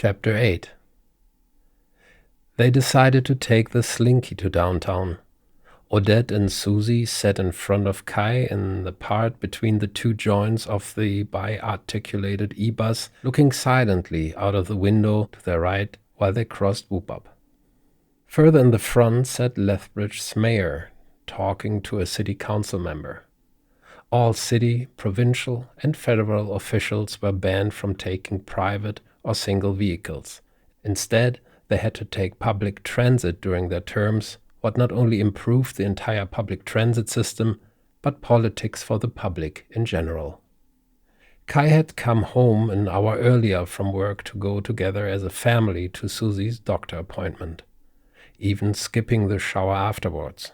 Chapter 8. They decided to take the Slinky to downtown. Odette and Susie sat in front of Kai in the part between the two joints of the bi-articulated e-bus, looking silently out of the window to their right while they crossed Whoop-Up. Further in the front sat Lethbridge's mayor, talking to a city council member. All city, provincial, and federal officials were banned from taking private or single vehicles. Instead, they had to take public transit during their terms, what not only improved the entire public transit system, but politics for the public in general. Kai had come home an hour earlier from work to go together as a family to Susie's doctor appointment, even skipping the shower afterwards.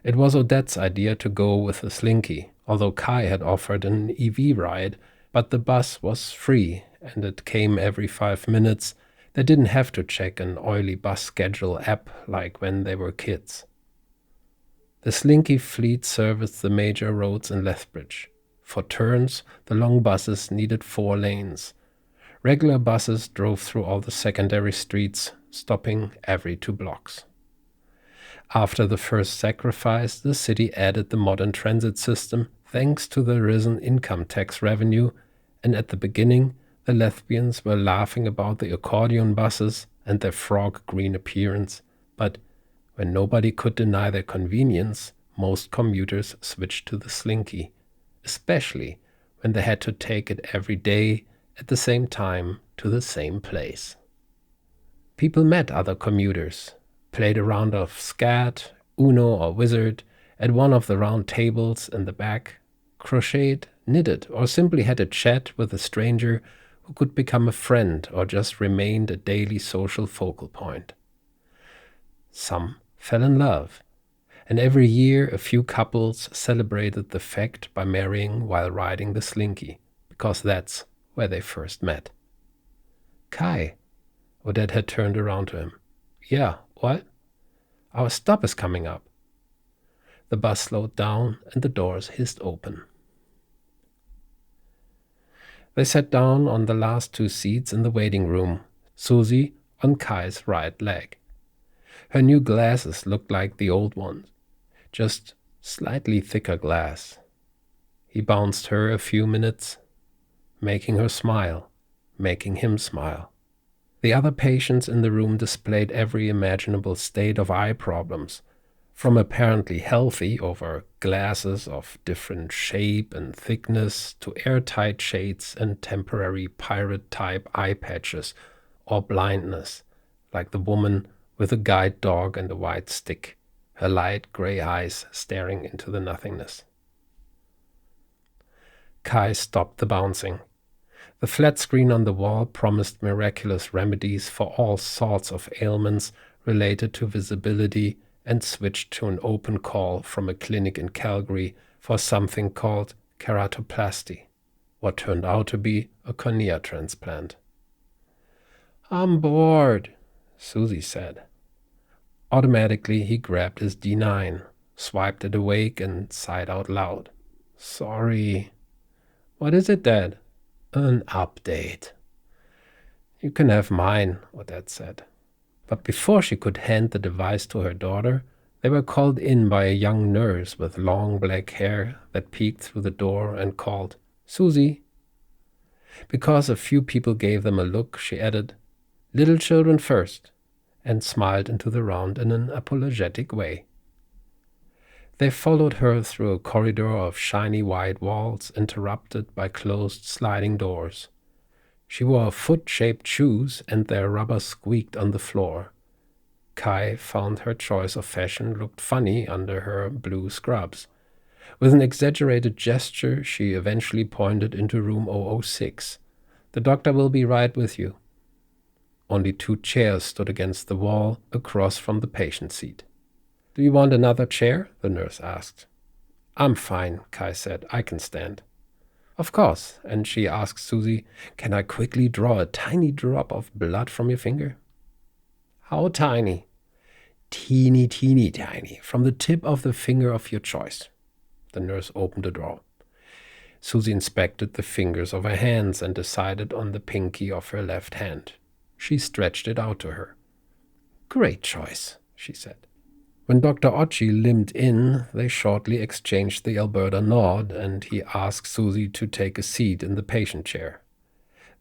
It was Odette's idea to go with the Slinky, although Kai had offered an EV ride, but the bus was free and it came every 5 minutes. They didn't have to check an oily bus schedule app like when they were kids. The Slinky fleet serviced the major roads in Lethbridge. For turns, the long buses needed 4 lanes. Regular buses drove through all the secondary streets, stopping every 2 blocks. After the first sacrifice, the city added the modern transit system thanks to the risen income tax revenue, and at the beginning, the lesbians were laughing about the accordion buses and their frog green appearance, but when nobody could deny their convenience, most commuters switched to the Slinky, especially when they had to take it every day at the same time to the same place. People met other commuters, played a round of scat, Uno or Wizard at one of the round tables in the back, crocheted, knitted, or simply had a chat with a stranger who could become a friend or just remained a daily social focal point. Some fell in love, and every year a few couples celebrated the fact by marrying while riding the Slinky, because that's where they first met. Kai, Odette had turned around to him. Yeah, what? Our stop is coming up. The bus slowed down and the doors hissed open. They sat down on the last 2 seats in the waiting room, Susie on Kai's right leg. Her new glasses looked like the old ones, just slightly thicker glass. He bounced her a few minutes, making her smile, making him smile. The other patients in the room displayed every imaginable state of eye problems, from apparently healthy over glasses of different shape and thickness to airtight shades and temporary pirate-type eye patches, or blindness, like the woman with a guide dog and a white stick, her light gray eyes staring into the nothingness. Kai stopped the bouncing. The flat screen on the wall promised miraculous remedies for all sorts of ailments related to visibility, and switched to an open call from a clinic in Calgary for something called keratoplasty, what turned out to be a cornea transplant. I'm bored, Susie said. Automatically, he grabbed his D9, swiped it awake, and sighed out loud. Sorry. What is it, Dad? An update. You can have mine, Odette said. But before she could hand the device to her daughter, they were called in by a young nurse with long black hair that peeked through the door and called, Susie. Because a few people gave them a look, she added, Little children first, and smiled into the round in an apologetic way. They followed her through a corridor of shiny white walls interrupted by closed sliding doors. She wore foot-shaped shoes, and their rubber squeaked on the floor. Kai found her choice of fashion looked funny under her blue scrubs. With an exaggerated gesture, she eventually pointed into room 006. The doctor will be right with you. Only 2 chairs stood against the wall across from the patient seat. Do you want another chair? The nurse asked. I'm fine, Kai said. I can stand. Of course, and she asked Susie, Can I quickly draw a tiny drop of blood from your finger? How tiny? Teeny, teeny, tiny, from the tip of the finger of your choice. The nurse opened the drawer. Susie inspected the fingers of her hands and decided on the pinky of her left hand. She stretched it out to her. "Great choice," she said. When Dr. Ochi limped in, they shortly exchanged the Alberta nod, and he asked Susie to take a seat in the patient chair.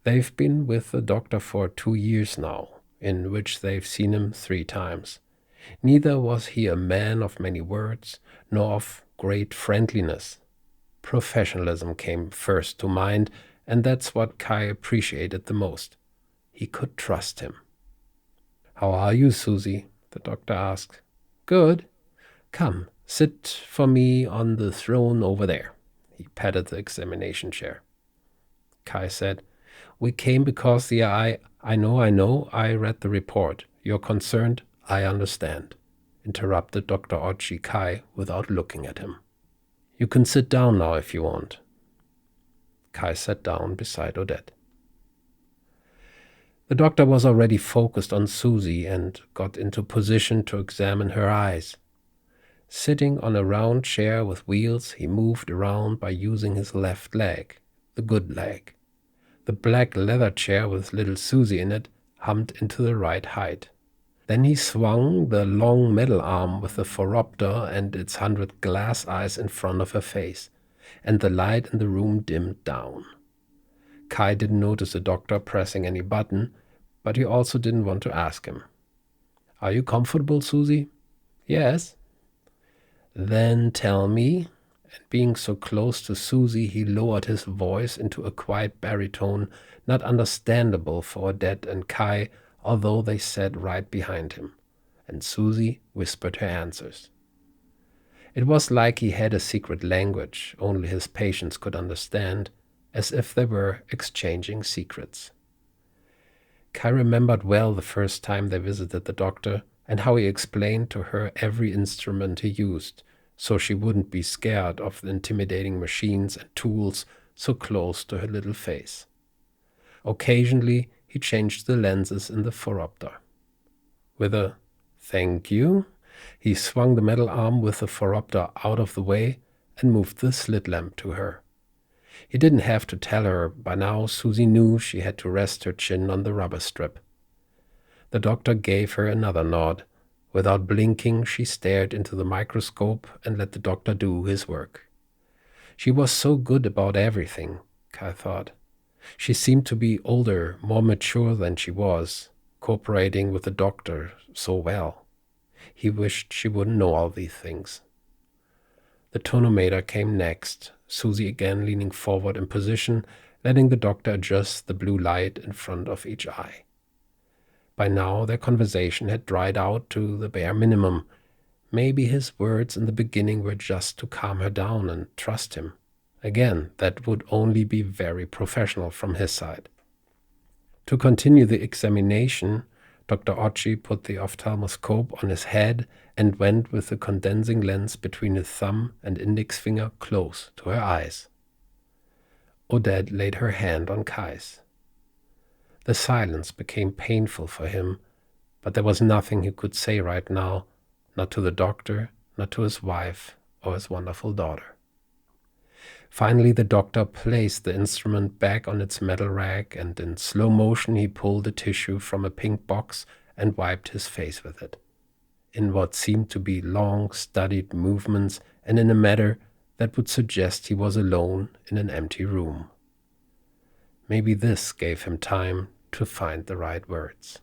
They've been with the doctor for 2 years now, in which they've seen him 3 times. Neither was he a man of many words, nor of great friendliness. Professionalism came first to mind, and that's what Kai appreciated the most. He could trust him. "How are you, Susie?" the doctor asked. "Good. Come, sit for me on the throne over there." He patted the examination chair. Kai said, "We came because I know, I read the report. You're concerned, I understand," interrupted Dr. Ochi Kai without looking at him. "You can sit down now if you want." Kai sat down beside Odette. The doctor was already focused on Susie and got into position to examine her eyes. Sitting on a round chair with wheels, he moved around by using his left leg, the good leg. The black leather chair with little Susie in it hummed into the right height. Then he swung the long metal arm with the phoropter and its 100 glass eyes in front of her face, and the light in the room dimmed down. Kai didn't notice the doctor pressing any button, but he also didn't want to ask him. "Are you comfortable, Susie?" "Yes." "Then tell me," and being so close to Susie, he lowered his voice into a quiet baritone, not understandable for Odette and Kai, although they sat right behind him, and Susie whispered her answers. It was like he had a secret language only his patients could understand, as if they were exchanging secrets. Kai remembered well the first time they visited the doctor and how he explained to her every instrument he used, so she wouldn't be scared of the intimidating machines and tools so close to her little face. Occasionally, he changed the lenses in the phoropter. With a "thank you," he swung the metal arm with the phoropter out of the way and moved the slit lamp to her. He didn't have to tell her. By now, Susie knew she had to rest her chin on the rubber strip. The doctor gave her another nod. Without blinking, she stared into the microscope and let the doctor do his work. She was so good about everything, Kai thought. She seemed to be older, more mature than she was, cooperating with the doctor so well. He wished she wouldn't know all these things. The tonometer came next, Susie again leaning forward in position, letting the doctor adjust the blue light in front of each eye. By now their conversation had dried out to the bare minimum. Maybe his words in the beginning were just to calm her down and trust him. Again, that would only be very professional from his side. To continue the examination, Dr. Ochi put the ophthalmoscope on his head and went with the condensing lens between his thumb and index finger close to her eyes. Odette laid her hand on Kai's. The silence became painful for him, but there was nothing he could say right now, not to the doctor, not to his wife or his wonderful daughter. Finally, the doctor placed the instrument back on its metal rack, and in slow motion he pulled a tissue from a pink box and wiped his face with it, in what seemed to be long, studied movements and in a manner that would suggest he was alone in an empty room. Maybe this gave him time to find the right words.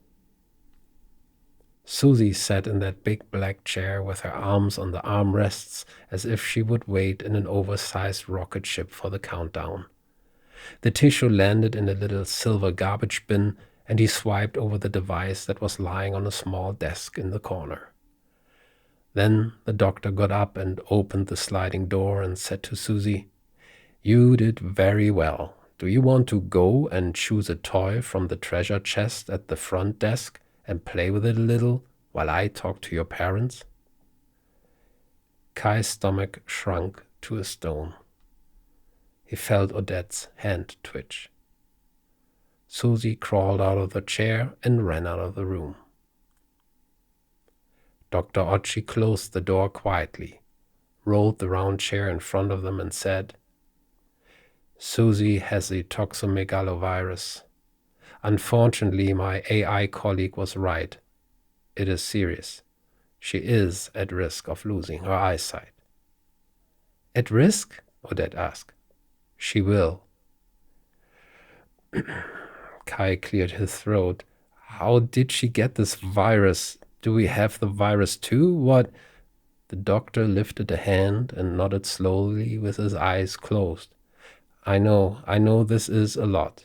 Susie sat in that big black chair with her arms on the armrests as if she would wait in an oversized rocket ship for the countdown. The tissue landed in a little silver garbage bin, and he swiped over the device that was lying on a small desk in the corner. Then the doctor got up and opened the sliding door and said to Susie, "You did very well. Do you want to go and choose a toy from the treasure chest at the front desk and play with it a little while I talk to your parents?" Kai's stomach shrunk to a stone. He felt Odette's hand twitch. Susie crawled out of the chair and ran out of the room. Dr. Ochi closed the door quietly, rolled the round chair in front of them and said, Susie has the toxomegalovirus. Unfortunately, my AI colleague was right. It is serious. She is at risk of losing her eyesight. At risk? Odette asked. She will. Kai cleared his throat. How did she get this virus? Do we have the virus too? What? The doctor lifted a hand and nodded slowly with his eyes closed. I know this is a lot.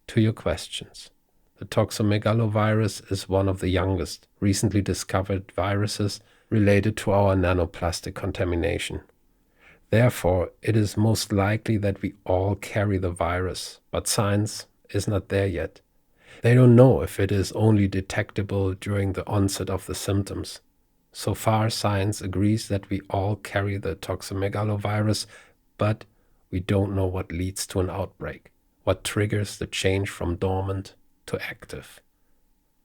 To your questions. The toxomegalovirus is one of the youngest, recently discovered viruses related to our nanoplastic contamination. Therefore, it is most likely that we all carry the virus, but science is not there yet. They don't know if it is only detectable during the onset of the symptoms. So far, science agrees that we all carry the toxomegalovirus, but we don't know what leads to an outbreak, what triggers the change from dormant to active.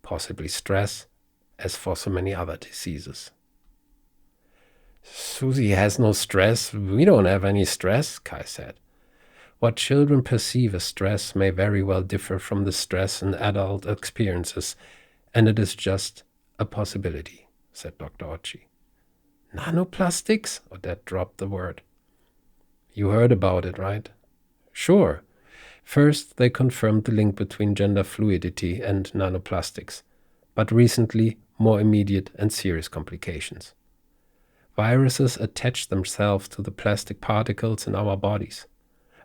Possibly stress, as for so many other diseases. Susie has no stress. We don't have any stress, Kai said. What children perceive as stress may very well differ from the stress in adult experiences, and it is just a possibility, said Dr. Ochi. Nanoplastics? Odette dropped the word. You heard about it, right? Sure. First, they confirmed the link between gender fluidity and nanoplastics, but recently, more immediate and serious complications. Viruses attach themselves to the plastic particles in our bodies.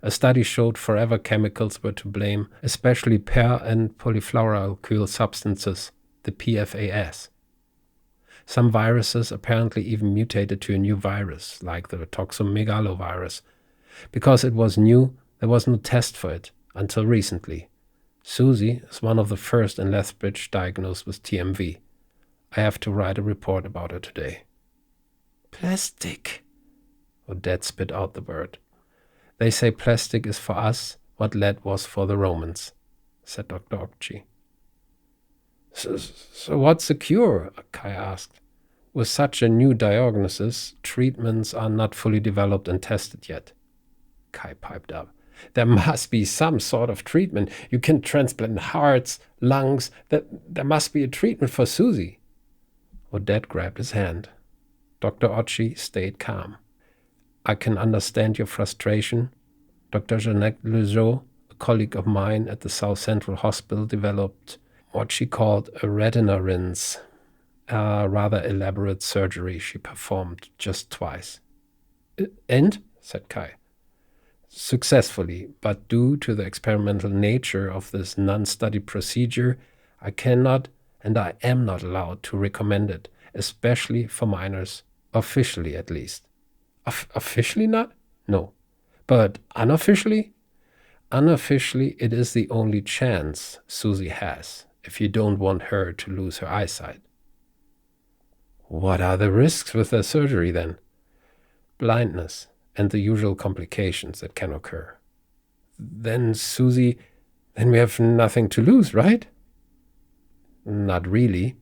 A study showed forever chemicals were to blame, especially per- and polyfluoroalkyl substances, the PFAS. Some viruses apparently even mutated to a new virus, like the toxomegalovirus. Because it was new, there was no test for it until recently. Susie is one of the first in Lethbridge diagnosed with TMV. I have to write a report about her today. Plastic. Odette spit out the word. They say plastic is for us what lead was for the Romans, said Dr. Okchi. So what's the cure? Kai asked. With such a new diagnosis, treatments are not fully developed and tested yet. Kai piped up. There must be some sort of treatment. You can transplant hearts, lungs. There must be a treatment for Susie. Odette grabbed his hand. Dr. Ochi stayed calm. I can understand your frustration. Dr. Jeanette Lejeau, a colleague of mine at the South Central Hospital, developed what she called a retina rinse, a rather elaborate surgery she performed just twice. And? Said Kai. Successfully, but due to the experimental nature of this non-study procedure, I cannot and I am not allowed to recommend it, especially for minors, officially at least. Officially not? No. But unofficially? Unofficially, it is the only chance Susie has if you don't want her to lose her eyesight. What are the risks with the surgery then? Blindness and the usual complications that can occur. Then, Susie, then we have nothing to lose, right? Not really.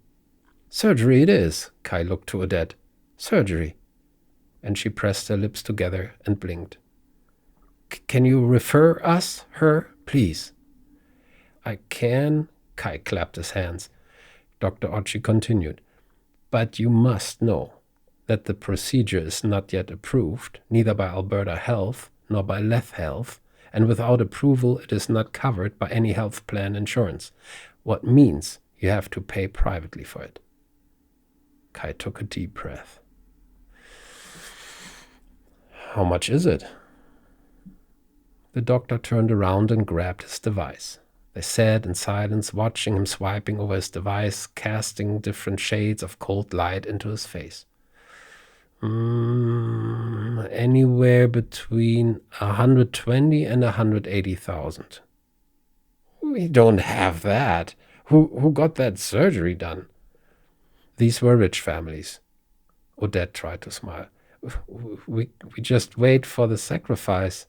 Surgery it is, Kai looked to Odette. Surgery. And she pressed her lips together and blinked. Can you refer us, her, please? I can, Kai clapped his hands. Dr. Ochi continued. But you must know that the procedure is not yet approved, neither by Alberta Health nor by Leth Health, and without approval it is not covered by any health plan insurance, what means you have to pay privately for it. Kai took a deep breath. How much is it? The doctor turned around and grabbed his device. They sat in silence, watching him swiping over his device, casting different shades of cold light into his face. Anywhere between 120 and 180,000. We don't have that. Who got that surgery done? These were rich families. Odette tried to smile. We just wait for the sacrifice.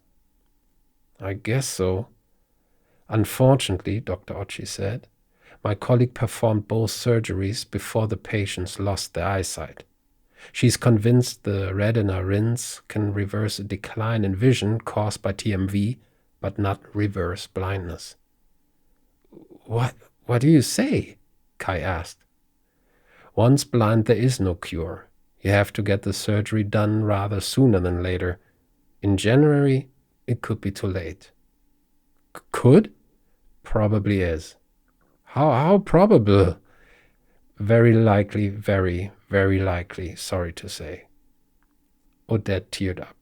I guess so. Unfortunately, Dr. Ochi said, my colleague performed both surgeries before the patients lost their eyesight. She's convinced the retina rinse can reverse a decline in vision caused by TMV, but not reverse blindness. What do you say? Kai asked. Once blind, there is no cure. You have to get the surgery done rather sooner than later. In January, it could be too late. Could? Probably is. How probable? Very likely, very, very likely, sorry to say. Odette teared up.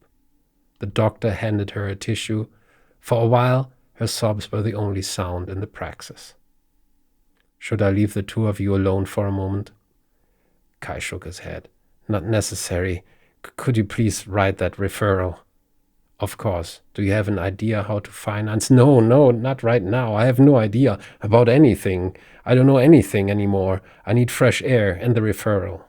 The doctor handed her a tissue. For a while, her sobs were the only sound in the praxis. Should I leave the two of you alone for a moment? Kai shook his head. Not necessary. Could you please write that referral? Of course. Do you have an idea how to finance? No, not right now. I have no idea about anything. I don't know anything anymore. I need fresh air and the referral.